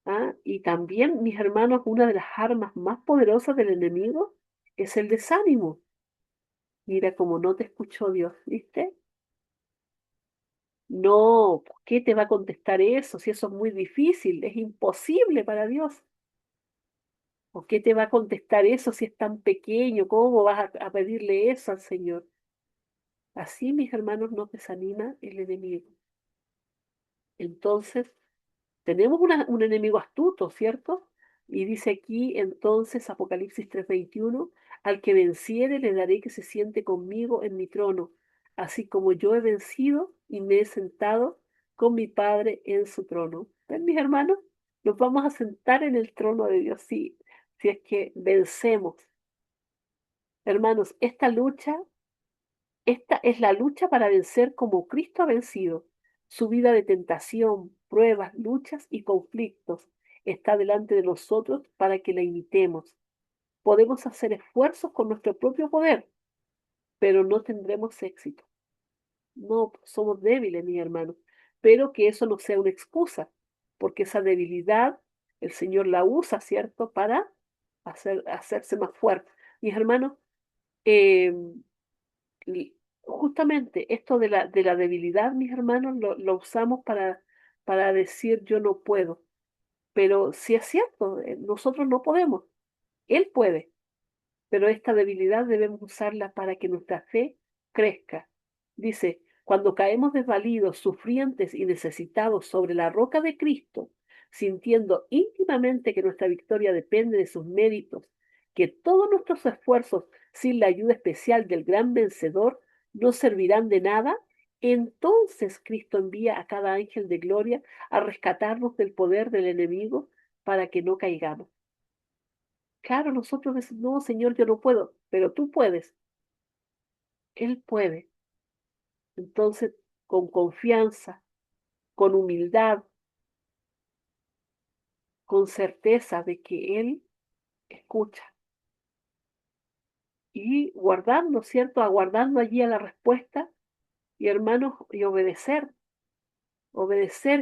¿Ah? Y también, mis hermanos, una de las armas más poderosas del enemigo es el desánimo. Mira, como no te escuchó Dios, ¿viste? No, ¿por qué te va a contestar eso? Si eso es muy difícil, es imposible para Dios. ¿Por qué te va a contestar eso si es tan pequeño? ¿Cómo vas a pedirle eso al Señor? Así, mis hermanos, nos desanima el enemigo. Entonces, tenemos un enemigo astuto, ¿cierto? Y dice aquí entonces Apocalipsis 3:21, al que venciere le daré que se siente conmigo en mi trono, así como yo he vencido y me he sentado con mi Padre en su trono. ¿Ven, mis hermanos? Nos vamos a sentar en el trono de Dios, sí, si es que vencemos. Hermanos, esta es la lucha para vencer como Cristo ha vencido. Su vida de tentación, pruebas, luchas y conflictos está delante de nosotros para que la imitemos. Podemos hacer esfuerzos con nuestro propio poder, pero no tendremos éxito. No, somos débiles, mis hermanos, pero que eso no sea una excusa, porque esa debilidad el Señor la usa, ¿cierto?, para hacerse más fuerte. Mis hermanos, eh, y justamente esto de la debilidad, mis hermanos, lo usamos para decir yo no puedo. Pero sí es cierto, nosotros no podemos. Él puede, pero esta debilidad debemos usarla para que nuestra fe crezca. Dice, cuando caemos desvalidos, sufrientes y necesitados sobre la roca de Cristo, sintiendo íntimamente que nuestra victoria depende de sus méritos, que todos nuestros esfuerzos sin la ayuda especial del gran vencedor no servirán de nada, entonces Cristo envía a cada ángel de gloria a rescatarnos del poder del enemigo para que no caigamos. Claro, nosotros decimos, no, Señor, yo no puedo, pero tú puedes. Él puede. Entonces, con confianza, con humildad, con certeza de que Él escucha y guardando, ¿cierto? Aguardando allí a la respuesta y hermanos, y obedecer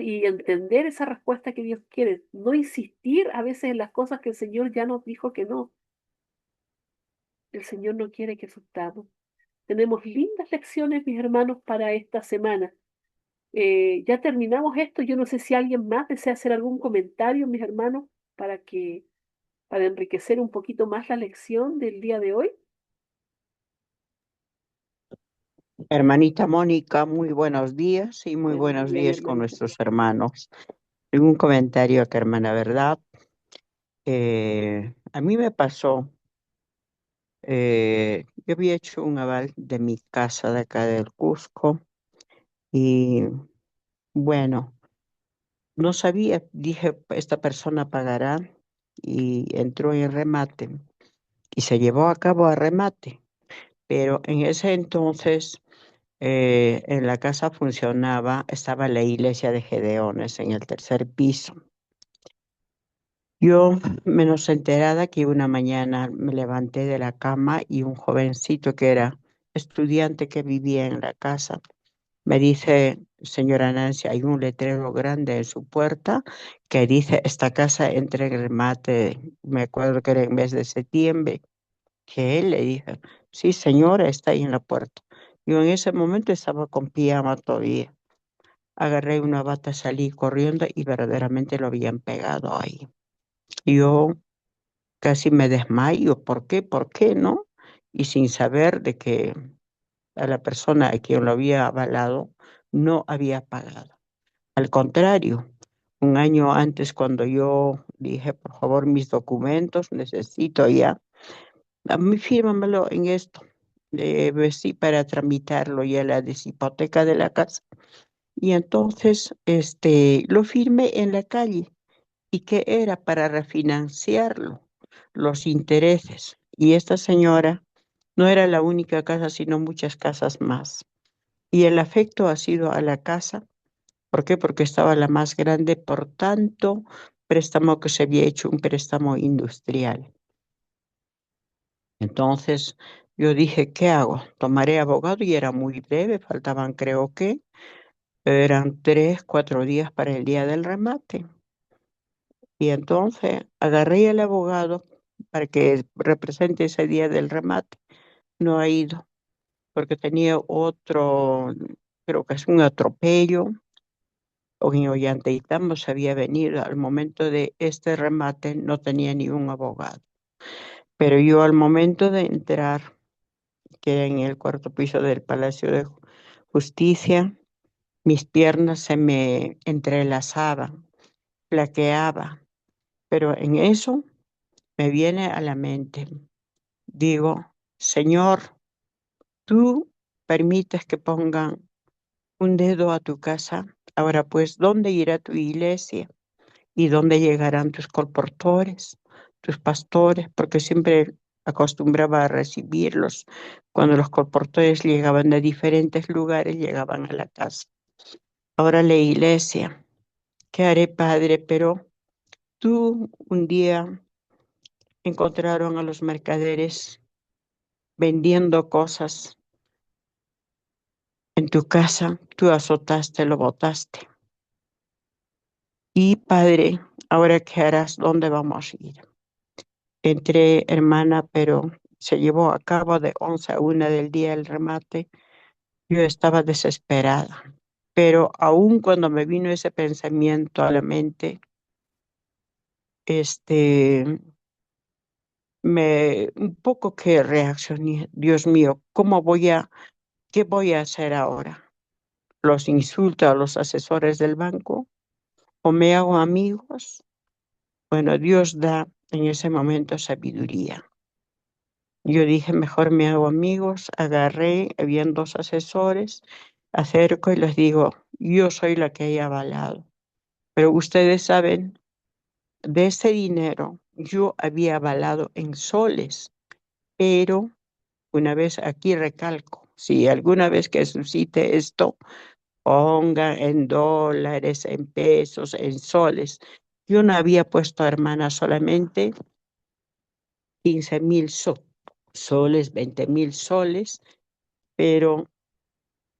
y entender esa respuesta que Dios quiere. No insistir a veces en las cosas que el Señor ya nos dijo que no. El Señor no quiere que sustamos. Tenemos lindas lecciones, mis hermanos, para esta semana. Ya terminamos esto. Yo no sé si alguien más desea hacer algún comentario, mis hermanos, para para enriquecer un poquito más la lección del día de hoy. Hermanita Mónica, muy buenos días y muy Buenos buenos días, mi días con hermanita. nuestros hermanos. Tengo un comentario acá, hermana, ¿verdad? A mí me pasó, yo había hecho un aval de mi casa de acá del Cusco y bueno, no sabía, dije, esta persona pagará y entró en remate y se llevó a cabo a remate, pero en ese entonces en la casa estaba la iglesia de Gedeones en el tercer piso. Yo, menos enterada que una mañana me levanté de la cama y un jovencito que era estudiante que vivía en la casa me dice, señora Nancy, hay un letrero grande en su puerta que dice, esta casa entra en remate, me acuerdo que era en mes de septiembre, que él le dije, sí señora, está ahí en la puerta. Yo en ese momento estaba con pijama todavía. Agarré una bata, salí corriendo y verdaderamente lo habían pegado ahí. Yo casi me desmayo. ¿Por qué? ¿Por qué no? Y sin saber de que a la persona a quien lo había avalado no había pagado. Al contrario, un año antes cuando yo dije, por favor, mis documentos, necesito ya, a mí fírmamelo en esto, sí, para tramitarlo ya la deshipoteca de la casa. Y entonces, lo firmé en la calle y que era para refinanciarlo, los intereses. Y esta señora no era la única casa, sino muchas casas más. Y el afecto ha sido a la casa. ¿Por qué? Porque estaba la más grande, por tanto, préstamo que se había hecho un préstamo industrial. Entonces, yo dije, ¿qué hago? Tomaré abogado y era muy breve, faltaban creo que eran 3, 4 días para el día del remate. Y entonces agarré al abogado para que represente ese día del remate. No ha ido porque tenía otro, creo que es un atropello, o en Ollantaytambo se había venido. Al momento de este remate no tenía ni un abogado. Pero yo al momento de entrar, que era en el cuarto piso del Palacio de Justicia, mis piernas se me entrelazaban, flaqueaba, pero en eso me viene a la mente. Digo, Señor, tú permites que pongan un dedo a tu casa. Ahora pues, ¿dónde irá tu iglesia? ¿Y dónde llegarán tus colportores, tus pastores? Porque siempre acostumbraba a recibirlos. Cuando los colportores llegaban de diferentes lugares, llegaban a la casa. Ahora la iglesia. ¿Qué haré, Padre? Pero tú un día encontraron a los mercaderes vendiendo cosas en tu casa, tú azotaste, lo botaste. Y Padre, ¿ahora qué harás? ¿Dónde vamos a ir? Entré, hermana, pero se llevó a cabo de 11 a 1 del día el remate. Yo estaba desesperada, pero aún cuando me vino ese pensamiento a la mente, este, un poco que reaccioné. Dios mío, qué voy a hacer ahora? ¿Los insulto a los asesores del banco o me hago amigos? Bueno, Dios da en ese momento sabiduría. Yo dije, mejor me hago amigos, agarré, habían 2 asesores, acerco y les digo, yo soy la que he avalado, pero ustedes saben, de ese dinero yo había avalado en soles, pero una vez aquí recalco, si alguna vez que suscite esto, ponga en dólares, en pesos, en soles. Yo no había puesto, hermana, solamente 15.000 soles, 20.000 soles, pero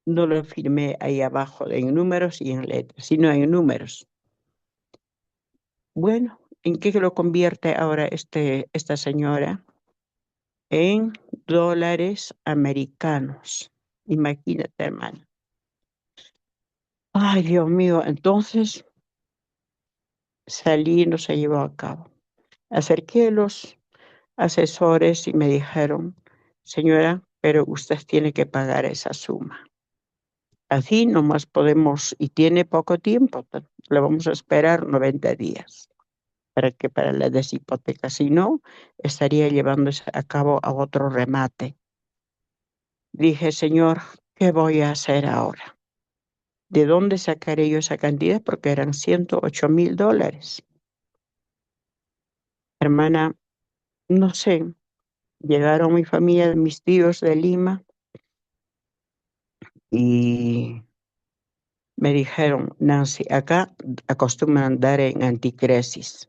no lo firmé ahí abajo en números y en letras, sino en números. Bueno, ¿en qué lo convierte ahora esta señora? En dólares americanos. Imagínate, hermano. Ay, Dios mío, entonces salí, no se llevó a cabo. Acerqué a los asesores y me dijeron, señora, pero usted tiene que pagar esa suma. Así nomás podemos, y tiene poco tiempo, le vamos a esperar 90 días para la deshipoteca. Si no, estaría llevándose a cabo a otro remate. Dije, Señor, ¿qué voy a hacer ahora? ¿De dónde sacaré yo esa cantidad? Porque eran $108.000. Hermana, no sé, llegaron mi familia, mis tíos de Lima y me dijeron, Nancy, acá acostumbran dar en anticresis.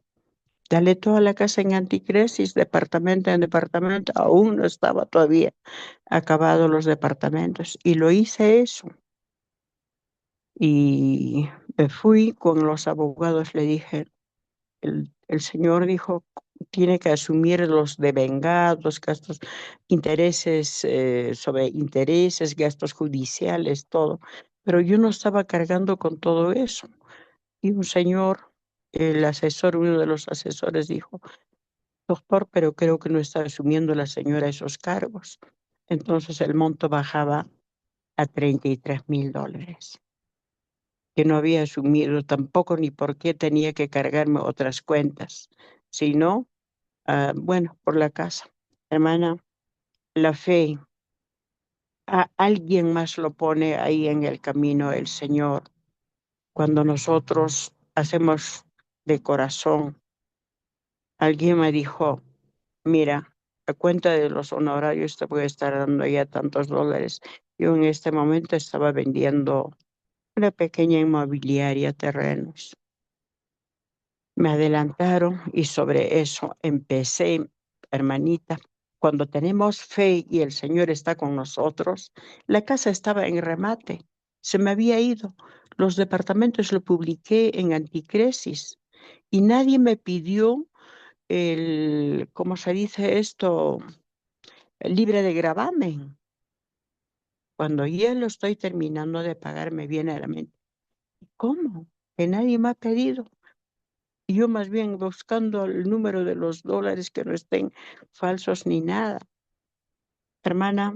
Dale toda la casa en anticresis, departamento en departamento. Aún no estaba todavía acabado los departamentos. Y lo hice eso. Y me fui con los abogados, le dije, el señor dijo, tiene que asumir los devengados, gastos, intereses sobre intereses, gastos judiciales, todo. Pero yo no estaba cargando con todo eso. Y un señor, el asesor, uno de los asesores dijo, doctor, pero creo que no está asumiendo la señora esos cargos. Entonces el monto bajaba a $33.000. que no había asumido tampoco ni por qué tenía que cargarme otras cuentas, sino, bueno, por la casa. Hermana, la fe, a alguien más lo pone ahí en el camino el Señor. Cuando nosotros hacemos de corazón, alguien me dijo, mira, a cuenta de los honorarios te voy a estar dando ya tantos dólares. Yo en este momento estaba vendiendo una pequeña inmobiliaria, terrenos. Me adelantaron y sobre eso empecé, hermanita. Cuando tenemos fe y el Señor está con nosotros, la casa estaba en remate, se me había ido. Los departamentos lo publiqué en Anticresis y nadie me pidió el, ¿cómo se dice esto? El libre de gravamen. Cuando ya lo estoy terminando de pagar, me viene a la mente, ¿cómo? Que nadie me ha pedido. Y yo más bien buscando el número de los dólares que no estén falsos ni nada. Hermana,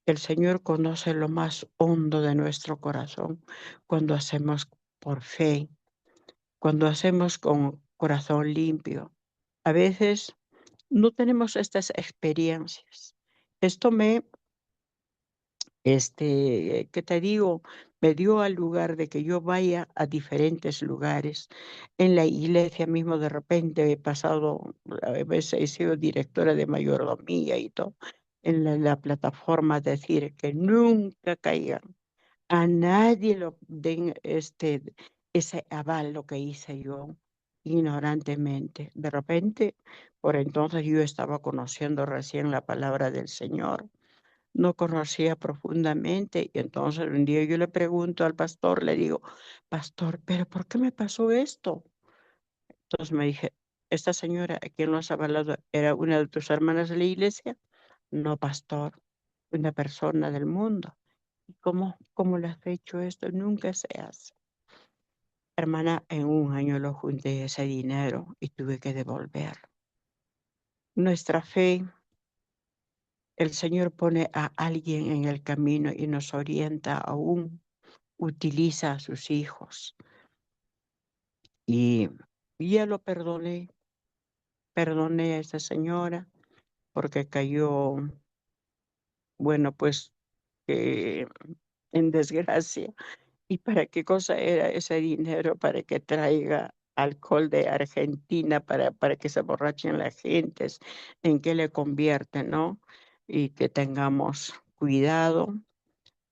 el Señor conoce lo más hondo de nuestro corazón cuando hacemos por fe, cuando hacemos con corazón limpio. A veces no tenemos estas experiencias. Esto me ¿qué te digo? Me dio al lugar de que yo vaya a diferentes lugares. En la iglesia mismo de repente he pasado, a veces he sido directora de mayordomía y todo, en la plataforma decir que nunca caigan, a nadie lo den ese aval lo que hice yo ignorantemente. De repente, por entonces yo estaba conociendo recién la palabra del Señor, no conocía profundamente y entonces un día yo le pregunto al pastor, le digo, pastor, ¿pero por qué me pasó esto? Entonces me dije, esta señora a quien lo has avalado era una de tus hermanas de la iglesia, no pastor, una persona del mundo. ¿Y cómo le has hecho esto? Nunca se hace. Hermana, en un año lo junté ese dinero y tuve que devolver. Nuestra fe, el Señor pone a alguien en el camino y nos orienta aún, utiliza a sus hijos. Y ya lo perdoné a esa señora porque cayó, bueno, pues eh, en desgracia. ¿Y para qué cosa era ese dinero? Para que traiga alcohol de Argentina, para que se borrachen las gentes, en qué le convierte, ¿no? Y que tengamos cuidado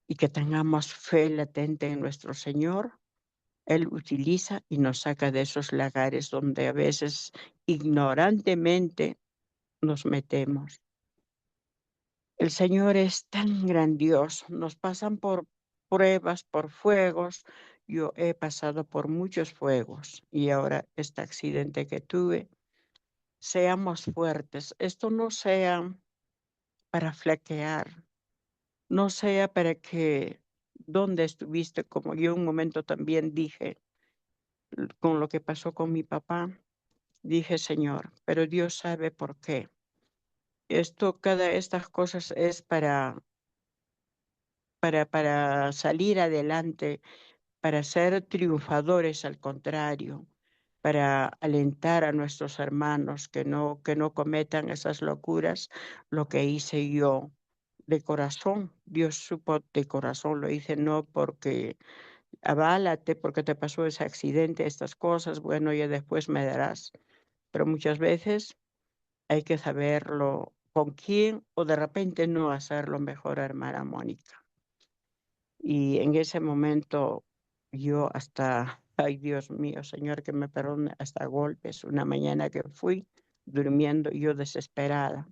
y que tengamos fe latente en nuestro Señor. Él utiliza y nos saca de esos lagares donde a veces ignorantemente nos metemos. El Señor es tan grandioso, nos pasan por pruebas, por fuegos. Yo he pasado por muchos fuegos y ahora este accidente que tuve, seamos fuertes. Esto no sea para flaquear, no sea para que, ¿dónde estuviste? Como yo un momento también dije, con lo que pasó con mi papá, dije, Señor, pero Dios sabe por qué. Estas cosas es para salir adelante, para ser triunfadores, al contrario, para alentar a nuestros hermanos que no cometan esas locuras, lo que hice yo de corazón. Dios supo de corazón, lo hice no porque aválate, porque te pasó ese accidente, estas cosas, bueno, ya después me darás. Pero muchas veces hay que saberlo con quién o de repente no hacerlo mejor, hermana Mónica. Y en ese momento yo hasta, ay Dios mío, Señor, que me perdone, hasta golpes, una mañana que fui durmiendo yo desesperada,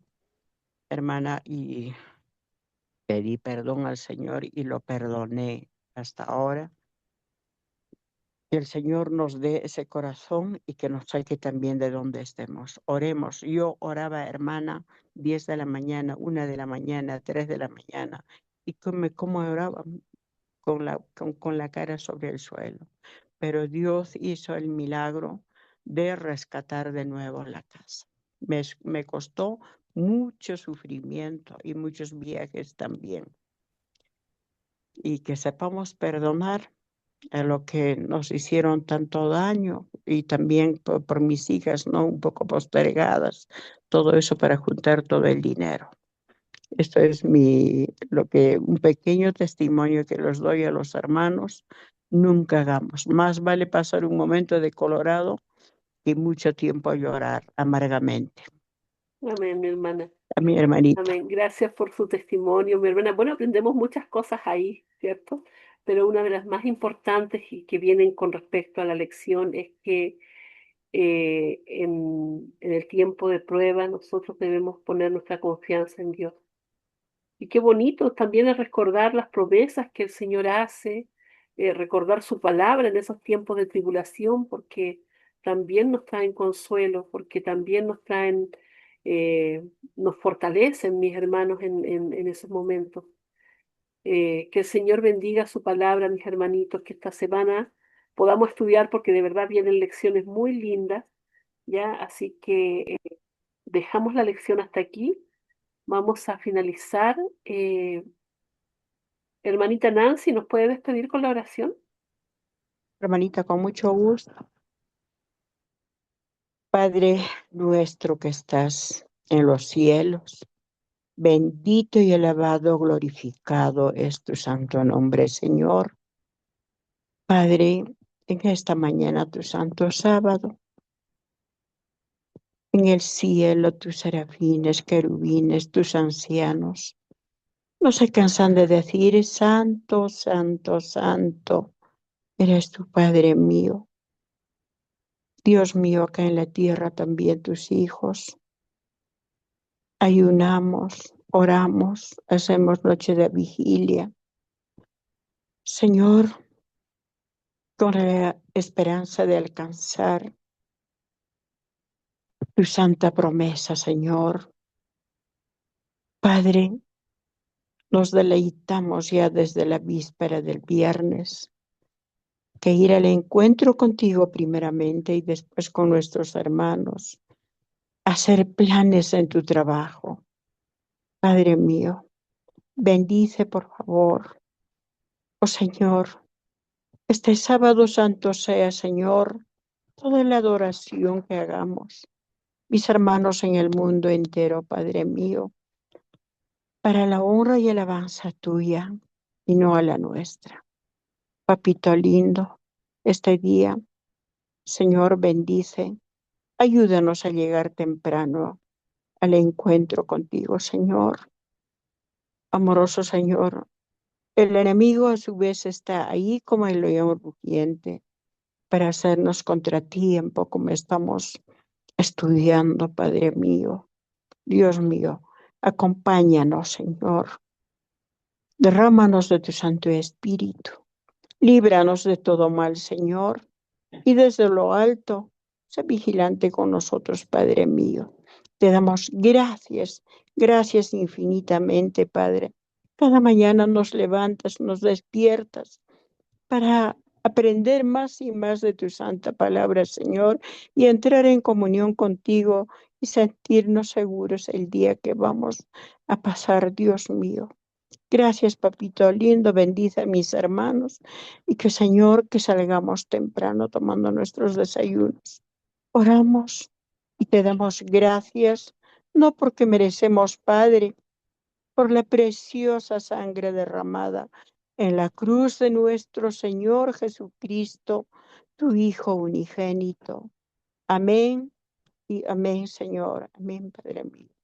hermana, y pedí perdón al Señor y lo perdoné hasta ahora. Que el Señor nos dé ese corazón y que nos saque también de donde estemos. Oremos. Yo oraba, hermana, 10 de la mañana, 1 de la mañana, 3 de la mañana. Y cómo oraba con la cara sobre el suelo. Pero Dios hizo el milagro de rescatar de nuevo la casa. Me costó mucho sufrimiento y muchos viajes también. Y que sepamos perdonar a lo que nos hicieron tanto daño y también por mis hijas, ¿no? Un poco postergadas, todo eso para juntar todo el dinero. Esto es un pequeño testimonio que los doy a los hermanos. Nunca hagamos. Más vale pasar un momento de colorado que mucho tiempo llorar amargamente. Amén, mi hermana. A mi hermanita. Amén. Gracias por su testimonio, mi hermana. Bueno, aprendemos muchas cosas ahí, ¿cierto? Pero una de las más importantes y que vienen con respecto a la lección es que en el tiempo de prueba nosotros debemos poner nuestra confianza en Dios. Y qué bonito también es recordar las promesas que el Señor hace, recordar su palabra en esos tiempos de tribulación, porque también nos traen consuelo, porque también nos traen, nos fortalecen, mis hermanos, en esos momentos. Que el Señor bendiga su palabra, mis hermanitos, que esta semana podamos estudiar, porque de verdad vienen lecciones muy lindas, ¿ya? Así que dejamos la lección hasta aquí. Vamos a finalizar. Hermanita Nancy, ¿nos puede despedir con la oración? Hermanita, con mucho gusto. Padre nuestro que estás en los cielos, bendito y alabado, glorificado es tu santo nombre, Señor. Padre, en esta mañana, tu santo sábado, en el cielo, tus serafines, querubines, tus ancianos, no se cansan de decir, santo, santo, santo, eres tu Padre mío. Dios mío, acá en la tierra también tus hijos. Ayunamos, oramos, hacemos noche de vigilia. Señor, con la esperanza de alcanzar tu santa promesa, Señor. Padre, nos deleitamos ya desde la víspera del viernes, que ir al encuentro contigo primeramente y después con nuestros hermanos, hacer planes en tu trabajo. Padre mío, bendice por favor, oh Señor, este sábado santo sea, Señor, toda la adoración que hagamos, mis hermanos en el mundo entero, Padre mío, para la honra y alabanza tuya y no a la nuestra. Papito lindo, este día, Señor, bendice, ayúdanos a llegar temprano al encuentro contigo, Señor. Amoroso Señor, el enemigo a su vez está ahí como el león rugiente para hacernos contratiempo como estamos estudiando, Padre mío. Dios mío, acompáñanos, Señor. Derrámanos de tu Santo Espíritu. Líbranos de todo mal, Señor. Y desde lo alto, sé vigilante con nosotros, Padre mío. Te damos gracias, gracias infinitamente, Padre. Cada mañana nos levantas, nos despiertas para aprender más y más de tu santa palabra, Señor, y entrar en comunión contigo y sentirnos seguros el día que vamos a pasar, Dios mío. Gracias, papito lindo, bendice a mis hermanos y que, Señor, que salgamos temprano tomando nuestros desayunos. Oramos y te damos gracias, no porque merecemos, Padre, por la preciosa sangre derramada en la cruz de nuestro Señor Jesucristo, tu Hijo unigénito. Amén y amén, Señor. Amén, Padre mío.